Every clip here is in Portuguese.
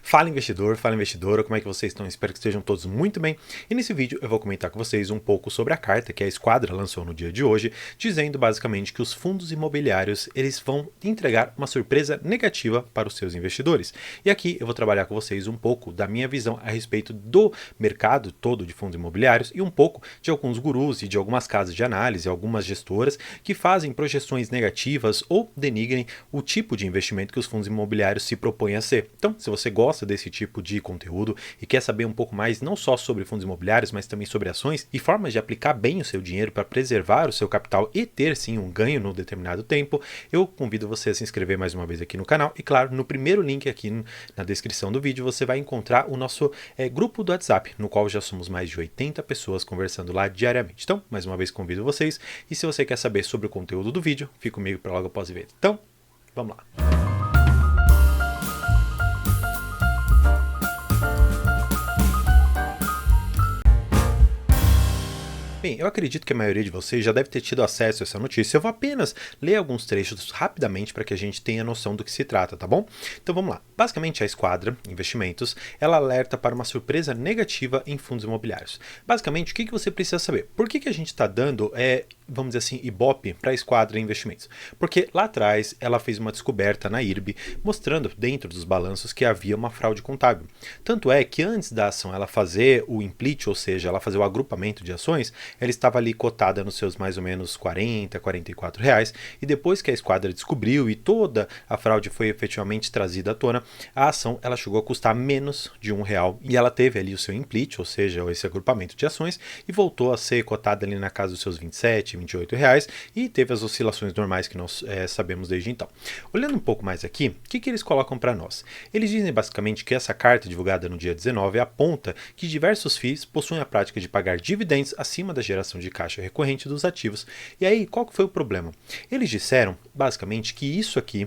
Fala investidora, como é que vocês estão? Espero que estejam todos muito bem. E nesse vídeo eu vou comentar com vocês um pouco sobre a carta que a Esquadra lançou no dia de hoje, dizendo basicamente que os fundos imobiliários eles vão entregar uma surpresa negativa para os seus investidores. E aqui eu vou trabalhar com vocês um pouco da minha visão a respeito do mercado todo de fundos imobiliários e um pouco de alguns gurus e de algumas casas de análise, algumas gestoras que fazem projeções negativas ou denigrem o tipo de investimento que os fundos imobiliários se propõem a ser. Então, se você gosta desse tipo de conteúdo e quer saber um pouco mais não só sobre fundos imobiliários, mas também sobre ações e formas de aplicar bem o seu dinheiro para preservar o seu capital e ter sim um ganho no determinado tempo, eu convido você a se inscrever mais uma vez aqui no canal e claro, no primeiro link aqui na descrição do vídeo você vai encontrar o nosso grupo do WhatsApp, no qual já somos mais de 80 pessoas conversando lá diariamente. Então, mais uma vez convido vocês e se você quer saber sobre o conteúdo do vídeo, fique comigo para logo após o vídeo. Então, vamos lá. Bem, eu acredito que a maioria de vocês já deve ter tido acesso a essa notícia. Eu vou apenas ler alguns trechos rapidamente para que a gente tenha noção do que se trata, tá bom? Então vamos lá. Basicamente a Esquadra Investimentos, ela alerta para uma surpresa negativa em fundos imobiliários. Basicamente, o que você precisa saber? Por que a gente está dando, vamos dizer assim, Ibope para a Esquadra Investimentos? Porque lá atrás ela fez uma descoberta na IRB, mostrando dentro dos balanços que havia uma fraude contábil. Tanto é que antes da ação ela fazer o implit, ou seja, ela fazer o agrupamento de ações, ela estava ali cotada nos seus mais ou menos 40, 44 reais, e depois que a Esquadra descobriu e toda a fraude foi efetivamente trazida à tona, a ação ela chegou a custar menos de R$ 1 e ela teve ali o seu implit, ou seja, esse agrupamento de ações, e voltou a ser cotada ali na casa dos seus 27, 28 reais e teve as oscilações normais que nós sabemos desde então. Olhando um pouco mais aqui, o que eles colocam para nós? Eles dizem basicamente que essa carta divulgada no dia 19 aponta que diversos FIIs possuem a prática de pagar dividendos acima da geração de caixa recorrente dos ativos. E aí, qual que foi o problema? Eles disseram, basicamente, que isso aqui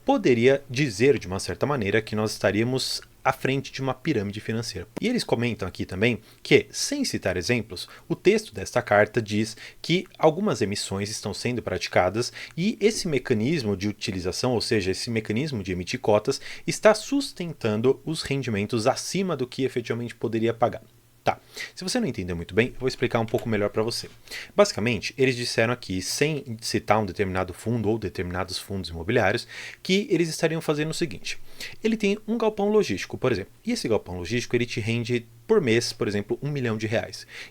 poderia dizer, de uma certa maneira, que nós estaríamos à frente de uma pirâmide financeira. E eles comentam aqui também que, sem citar exemplos, o texto desta carta diz que algumas emissões estão sendo praticadas e esse mecanismo de utilização, ou seja, esse mecanismo de emitir cotas, está sustentando os rendimentos acima do que efetivamente poderia pagar. Tá, se você não entendeu muito bem, eu vou explicar um pouco melhor para você. Basicamente, eles disseram aqui, sem citar um determinado fundo ou determinados fundos imobiliários, que eles estariam fazendo o seguinte. Ele tem um galpão logístico, por exemplo, e esse galpão logístico ele te rende por mês, por exemplo, R$ 1 milhão.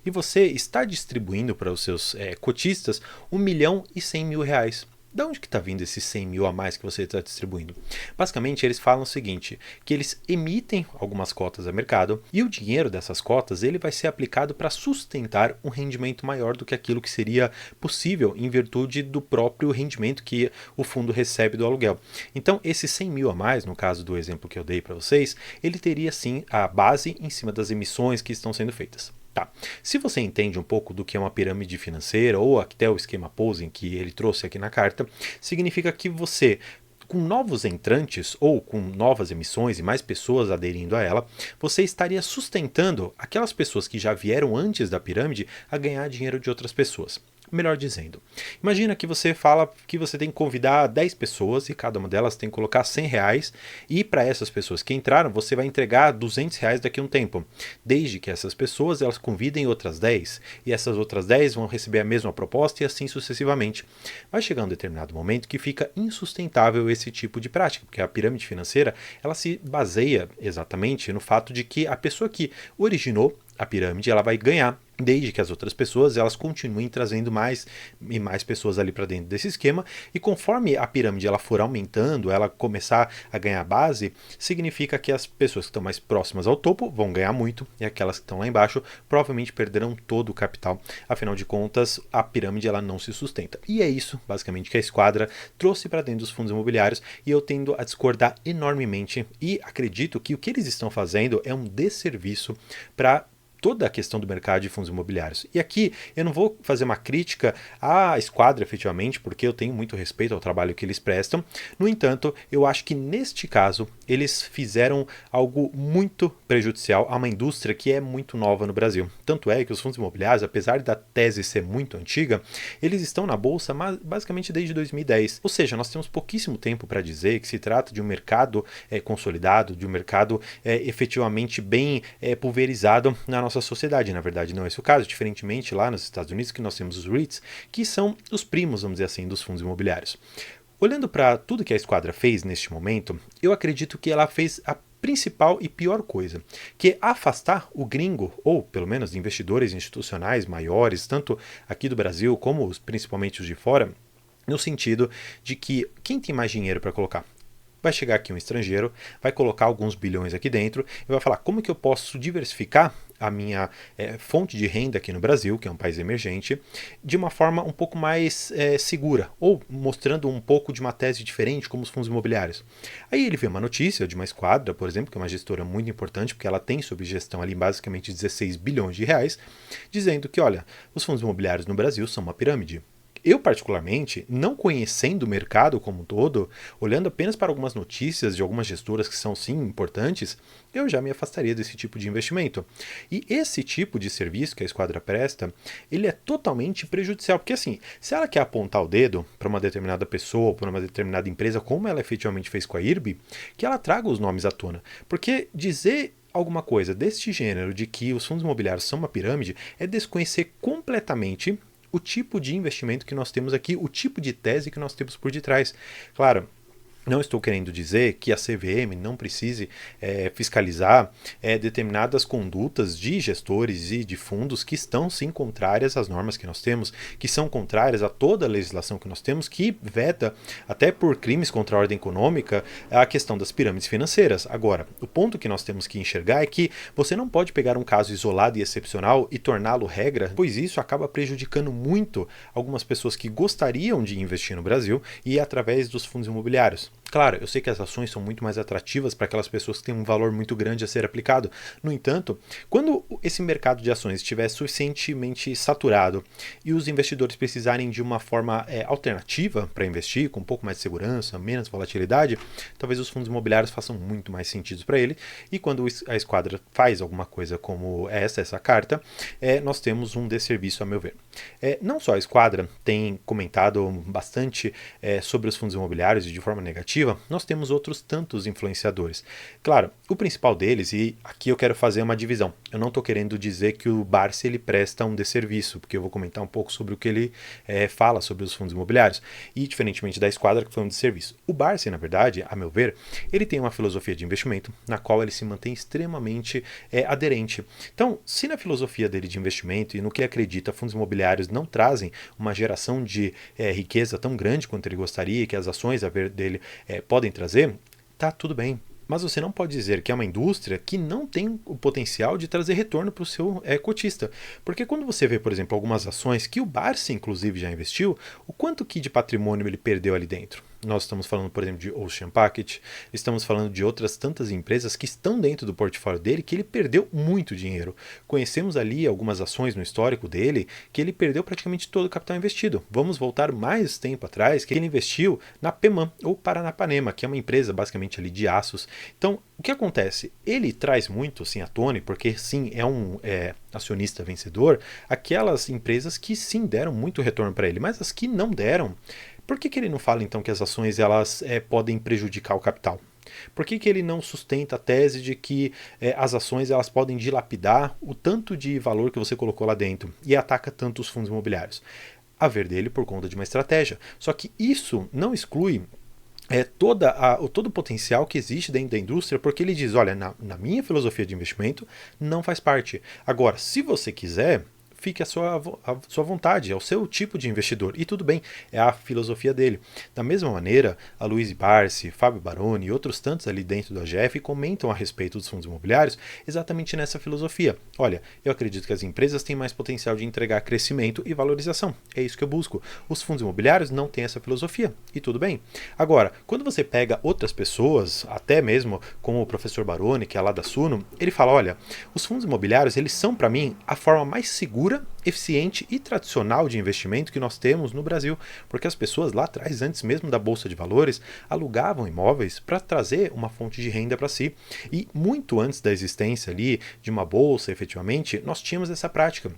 E você está distribuindo para os seus cotistas R$ 1.100.000. De onde que está vindo esses 100 mil a mais que você está distribuindo? Basicamente, eles falam o seguinte, que eles emitem algumas cotas a mercado e o dinheiro dessas cotas ele vai ser aplicado para sustentar um rendimento maior do que aquilo que seria possível em virtude do próprio rendimento que o fundo recebe do aluguel. Então, esses 100 mil a mais, no caso do exemplo que eu dei para vocês, ele teria sim a base em cima das emissões que estão sendo feitas. Tá. Se você entende um pouco do que é uma pirâmide financeira ou até o esquema Ponzi que ele trouxe aqui na carta, significa que você, com novos entrantes ou com novas emissões e mais pessoas aderindo a ela, você estaria sustentando aquelas pessoas que já vieram antes da pirâmide a ganhar dinheiro de outras pessoas. Melhor dizendo, imagina que você fala que você tem que convidar 10 pessoas e cada uma delas tem que colocar R$ 100 e para essas pessoas que entraram você vai entregar R$ 200 daqui a um tempo, desde que essas pessoas elas convidem outras 10 e essas outras 10 vão receber a mesma proposta e assim sucessivamente. Vai chegar um determinado momento que fica insustentável esse tipo de prática, porque a pirâmide financeira ela se baseia exatamente no fato de que a pessoa que originou a pirâmide ela vai ganhar desde que as outras pessoas elas continuem trazendo mais e mais pessoas ali para dentro desse esquema e conforme a pirâmide ela for aumentando, ela começar a ganhar base, significa que as pessoas que estão mais próximas ao topo vão ganhar muito e aquelas que estão lá embaixo provavelmente perderão todo o capital. Afinal de contas, a pirâmide ela não se sustenta. E é isso basicamente que a Esquadra trouxe para dentro dos fundos imobiliários e eu tendo a discordar enormemente e acredito que o que eles estão fazendo é um desserviço para toda a questão do mercado de fundos imobiliários. E aqui eu não vou fazer uma crítica à Esquadra efetivamente, porque eu tenho muito respeito ao trabalho que eles prestam. No entanto, eu acho que neste caso eles fizeram algo muito prejudicial a uma indústria que é muito nova no Brasil. Tanto é que os fundos imobiliários, apesar da tese ser muito antiga, eles estão na bolsa basicamente desde 2010. Ou seja, nós temos pouquíssimo tempo para dizer que se trata de um mercado consolidado, de um mercado efetivamente bem pulverizado na nossa sociedade. Na verdade, não é esse o caso, diferentemente lá nos Estados Unidos, que nós temos os REITs, que são os primos, vamos dizer assim, dos fundos imobiliários. Olhando para tudo que a Esquadra fez neste momento, eu acredito que ela fez a principal e pior coisa, que é afastar o gringo, ou pelo menos investidores institucionais maiores, tanto aqui do Brasil como principalmente os de fora, no sentido de que quem tem mais dinheiro para colocar? Vai chegar aqui um estrangeiro, vai colocar alguns bilhões aqui dentro e vai falar como que eu posso diversificar a minha fonte de renda aqui no Brasil, que é um país emergente, de uma forma um pouco mais segura, ou mostrando um pouco de uma tese diferente, como os fundos imobiliários. Aí ele vê uma notícia de uma Esquadra, por exemplo, que é uma gestora muito importante, porque ela tem sob gestão ali basicamente 16 bilhões de reais, dizendo que, olha, os fundos imobiliários no Brasil são uma pirâmide. Eu, particularmente, não conhecendo o mercado como um todo, olhando apenas para algumas notícias de algumas gestoras que são sim importantes, eu já me afastaria desse tipo de investimento. E esse tipo de serviço que a Esquadra presta, ele é totalmente prejudicial, porque assim, se ela quer apontar o dedo para uma determinada pessoa, para uma determinada empresa, como ela efetivamente fez com a IRB, que ela traga os nomes à tona. Porque dizer alguma coisa deste gênero, de que os fundos imobiliários são uma pirâmide, é desconhecer completamente o tipo de investimento que nós temos aqui, o tipo de tese que nós temos por detrás. Claro, não estou querendo dizer que a CVM não precise fiscalizar determinadas condutas de gestores e de fundos que estão sim contrárias às normas que nós temos, que são contrárias a toda a legislação que nós temos, que veta, até por crimes contra a ordem econômica, a questão das pirâmides financeiras. Agora, o ponto que nós temos que enxergar é que você não pode pegar um caso isolado e excepcional e torná-lo regra, pois isso acaba prejudicando muito algumas pessoas que gostariam de investir no Brasil e através dos fundos imobiliários. Claro, eu sei que as ações são muito mais atrativas para aquelas pessoas que têm um valor muito grande a ser aplicado. No entanto, quando esse mercado de ações estiver suficientemente saturado e os investidores precisarem de uma forma alternativa para investir, com um pouco mais de segurança, menos volatilidade, talvez os fundos imobiliários façam muito mais sentido para ele. E quando a Esquadra faz alguma coisa como essa carta, nós temos um desserviço, a meu ver. Não só a Esquadra tem comentado bastante sobre os fundos imobiliários e de forma negativa, nós temos outros tantos influenciadores. Claro, o principal deles, e aqui eu quero fazer uma divisão, eu não estou querendo dizer que o Barsi ele presta um desserviço, porque eu vou comentar um pouco sobre o que ele fala sobre os fundos imobiliários, e diferentemente da Esquadra, que foi um desserviço. O Barsi, na verdade, a meu ver, ele tem uma filosofia de investimento na qual ele se mantém extremamente aderente. Então, se na filosofia dele de investimento e no que ele acredita, fundos imobiliários não trazem uma geração de riqueza tão grande quanto ele gostaria, que as ações a ver dele podem trazer, tá tudo bem. Mas você não pode dizer que é uma indústria que não tem o potencial de trazer retorno para o seu cotista. Porque quando você vê, por exemplo, algumas ações que o Barsi, inclusive, já investiu, o quanto que de patrimônio ele perdeu ali dentro? Nós estamos falando, por exemplo, de Ocean Packet, estamos falando de outras tantas empresas que estão dentro do portfólio dele que ele perdeu muito dinheiro. Conhecemos ali algumas ações no histórico dele que ele perdeu praticamente todo o capital investido. Vamos voltar mais tempo atrás, que ele investiu na Peman, ou Paranapanema, que é uma empresa basicamente ali de aços. Então, o que acontece? Ele traz muito, sim, à tona, porque sim, é um acionista vencedor, aquelas empresas que sim deram muito retorno para ele, mas as que não deram, por que ele não fala então que as ações elas podem prejudicar o capital? Por que ele não sustenta a tese de que as ações elas podem dilapidar o tanto de valor que você colocou lá dentro e ataca tanto os fundos imobiliários? A ver dele por conta de uma estratégia. Só que isso não exclui todo o potencial que existe dentro da indústria, porque ele diz, olha, na minha filosofia de investimento não faz parte. Agora, se você quiser, fique à sua vontade, é o seu tipo de investidor. E tudo bem, é a filosofia dele. Da mesma maneira, a Luiz Barsi, Fábio Baroni e outros tantos ali dentro da AGF comentam a respeito dos fundos imobiliários exatamente nessa filosofia. Olha, eu acredito que as empresas têm mais potencial de entregar crescimento e valorização. É isso que eu busco. Os fundos imobiliários não têm essa filosofia. E tudo bem. Agora, quando você pega outras pessoas, até mesmo como o professor Baroni, que é lá da Suno, ele fala, olha, os fundos imobiliários, eles são para mim a forma mais segura, eficiente e tradicional de investimento que nós temos no Brasil, porque as pessoas lá atrás, antes mesmo da Bolsa de Valores, alugavam imóveis para trazer uma fonte de renda para si. E muito antes da existência ali de uma bolsa, efetivamente, nós tínhamos essa prática.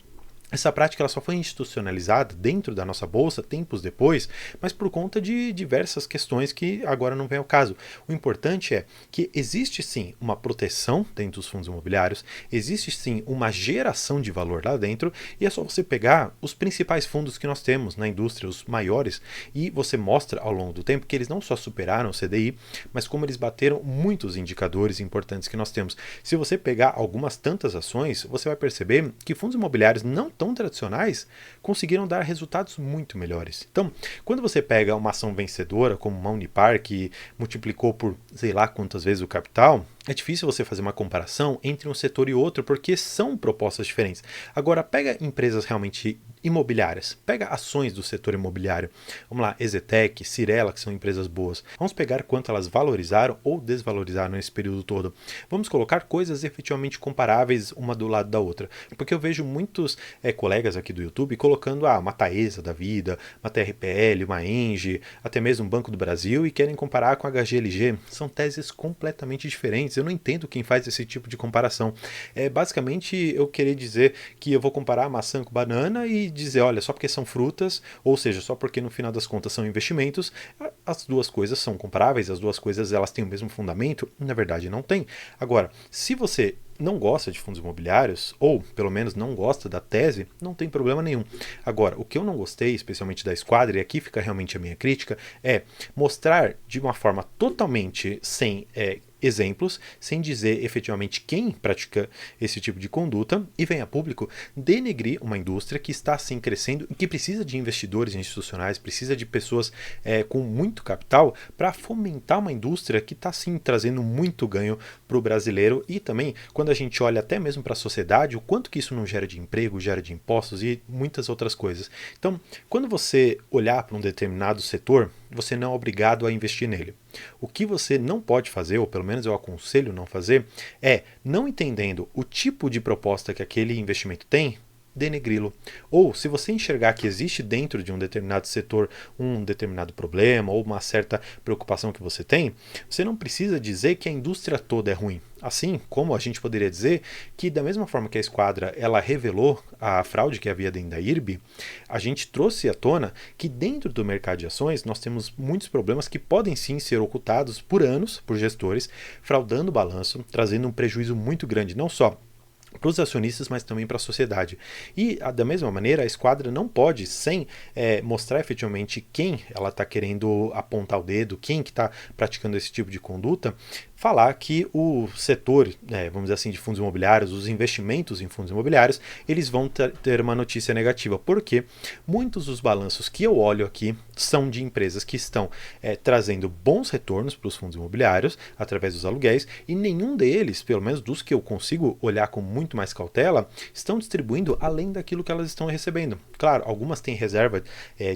Essa prática ela só foi institucionalizada dentro da nossa bolsa tempos depois, mas por conta de diversas questões que agora não vem ao caso. O importante é que existe sim uma proteção dentro dos fundos imobiliários, existe sim uma geração de valor lá dentro, e é só você pegar os principais fundos que nós temos na indústria, os maiores, e você mostra ao longo do tempo que eles não só superaram o CDI, mas como eles bateram muitos indicadores importantes que nós temos. Se você pegar algumas tantas ações, você vai perceber que fundos imobiliários não tão tradicionais conseguiram dar resultados muito melhores. Então, quando você pega uma ação vencedora como uma Unipar que multiplicou por sei lá quantas vezes o capital, é difícil você fazer uma comparação entre um setor e outro porque são propostas diferentes. Agora, pega empresas realmente imobiliárias, pega ações do setor imobiliário. Vamos lá, Exetec, Cyrela, que são empresas boas. Vamos pegar quanto elas valorizaram ou desvalorizaram nesse período todo. Vamos colocar coisas efetivamente comparáveis uma do lado da outra. Porque eu vejo muitos colegas aqui do YouTube colocando uma Taesa da vida, uma TRPL, uma Engie, até mesmo um Banco do Brasil e querem comparar com a HGLG. São teses completamente diferentes. Eu não entendo quem faz esse tipo de comparação. Basicamente eu querer dizer que eu vou comparar maçã com banana e dizer, olha, só porque são frutas, ou seja, só porque no final das contas são investimentos, as duas coisas são comparáveis, as duas coisas elas têm o mesmo fundamento, na verdade não tem. Agora, se você não gosta de fundos imobiliários, ou pelo menos não gosta da tese, não tem problema nenhum. Agora, o que eu não gostei, especialmente da Esquadra, e aqui fica realmente a minha crítica, é mostrar de uma forma totalmente sem exemplos, sem dizer efetivamente quem pratica esse tipo de conduta, e vem a público denegrir uma indústria que está assim crescendo e que precisa de investidores institucionais, precisa de pessoas com muito capital para fomentar uma indústria que está assim trazendo muito ganho para o brasileiro. E também quando a gente olha até mesmo para a sociedade, o quanto que isso não gera de emprego, gera de impostos e muitas outras coisas. Então, quando você olhar para um determinado setor, você não é obrigado a investir nele. O que você não pode fazer, ou pelo menos eu aconselho não fazer, é, não entendendo o tipo de proposta que aquele investimento tem, denegri-lo. Ou se você enxergar que existe dentro de um determinado setor um determinado problema ou uma certa preocupação que você tem, você não precisa dizer que a indústria toda é ruim. Assim como a gente poderia dizer que da mesma forma que a Esquadra ela revelou a fraude que havia dentro da IRB, a gente trouxe à tona que dentro do mercado de ações nós temos muitos problemas que podem sim ser ocultados por anos por gestores, fraudando o balanço, trazendo um prejuízo muito grande, não só para os acionistas, mas também para a sociedade. E da mesma maneira, a Esquadra não pode, sem mostrar efetivamente quem ela está querendo apontar o dedo, quem que está praticando esse tipo de conduta, falar que o setor, vamos dizer assim, de fundos imobiliários, os investimentos em fundos imobiliários, eles vão ter uma notícia negativa, porque muitos dos balanços que eu olho aqui são de empresas que estão trazendo bons retornos para os fundos imobiliários através dos aluguéis, e nenhum deles, pelo menos dos que eu consigo olhar com muito mais cautela, estão distribuindo além daquilo que elas estão recebendo. Claro, algumas têm reserva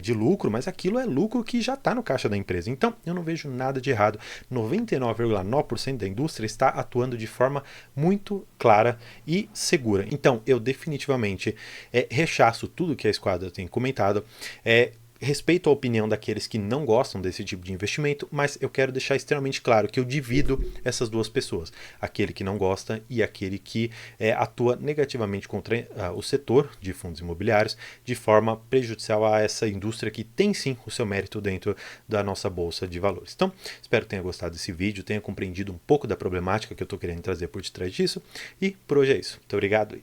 de lucro, mas aquilo é lucro que já está no caixa da empresa. Então, eu não vejo nada de errado. 99,9% da indústria está atuando de forma muito clara e segura. Então, eu definitivamente rechaço tudo que a Esquadra tem comentado. Respeito a opinião daqueles que não gostam desse tipo de investimento, mas eu quero deixar extremamente claro que eu divido essas duas pessoas, aquele que não gosta e aquele que atua negativamente contra o setor de fundos imobiliários de forma prejudicial a essa indústria que tem sim o seu mérito dentro da nossa bolsa de valores. Então, espero que tenha gostado desse vídeo, tenha compreendido um pouco da problemática que eu estou querendo trazer por detrás disso, e por hoje é isso. Muito obrigado.